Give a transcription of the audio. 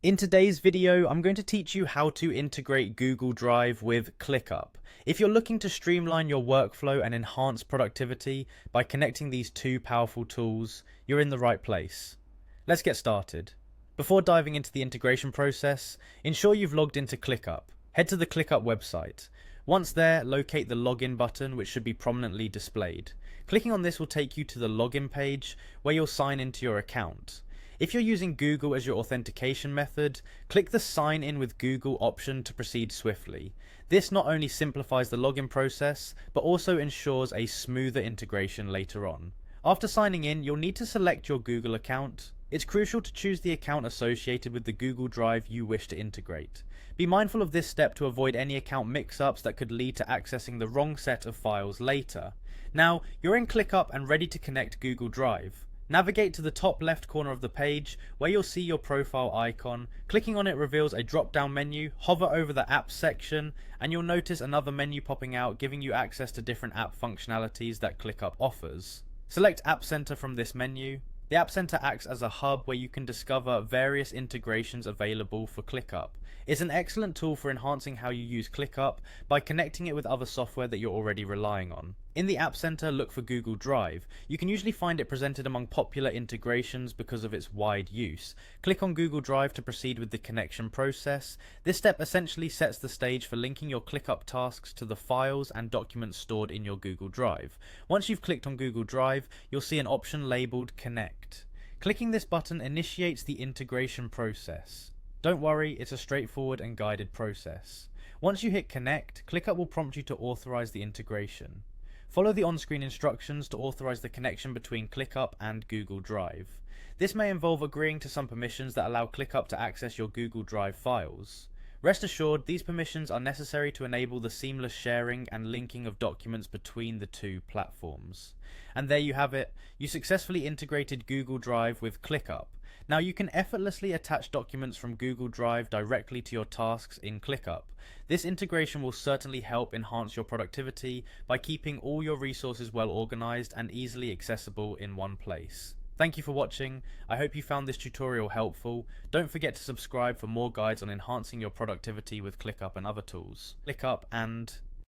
In today's video, I'm going to teach you how to integrate Google Drive with Clickup. If you're looking to streamline your workflow and enhance productivity by connecting these two powerful tools, you're in the right place. Let's get started. Before diving into the integration process, ensure you've logged into Clickup. Head to the Clickup website. Once there, locate the login button, which should be prominently displayed. Clicking on this will take you to the login page where you'll sign into your account. If you're using Google as your authentication method, click the Sign in with Google option to proceed swiftly. This not only simplifies the login process, but also ensures a smoother integration later on. After signing in, you'll need to select your Google account. It's crucial to choose the account associated with the Google Drive you wish to integrate. Be mindful of this step to avoid any account mix-ups that could lead to accessing the wrong set of files later. Now, you're in ClickUp and ready to connect Google Drive. Navigate to the top left corner of the page where you'll see your profile icon. Clicking on it reveals a drop down menu. Hover over the apps section and you'll notice another menu popping out, giving you access to different app functionalities that ClickUp offers. Select App Center from this menu. The App Center acts as a hub where you can discover various integrations available for ClickUp. It's an excellent tool for enhancing how you use ClickUp by connecting it with other software that you're already relying on. In the App Center, look for Google Drive. You can usually find it presented among popular integrations because of its wide use. Click on Google Drive to proceed with the connection process. This step essentially sets the stage for linking your ClickUp tasks to the files and documents stored in your Google Drive. Once you've clicked on Google Drive, you'll see an option labeled Connect. Clicking this button initiates the integration process. Don't worry, it's a straightforward and guided process. Once you hit Connect, ClickUp will prompt you to authorize the integration. Follow the on-screen instructions to authorize the connection between ClickUp and Google Drive. This may involve agreeing to some permissions that allow ClickUp to access your Google Drive files. Rest assured, these permissions are necessary to enable the seamless sharing and linking of documents between the two platforms. And there you have it, you successfully integrated Google Drive with ClickUp. Now you can effortlessly attach documents from Google Drive directly to your tasks in ClickUp. This integration will certainly help enhance your productivity by keeping all your resources well organized and easily accessible in one place. Thank you for watching. I hope you found this tutorial helpful. Don't forget to subscribe for more guides on enhancing your productivity with ClickUp and other tools. ClickUp and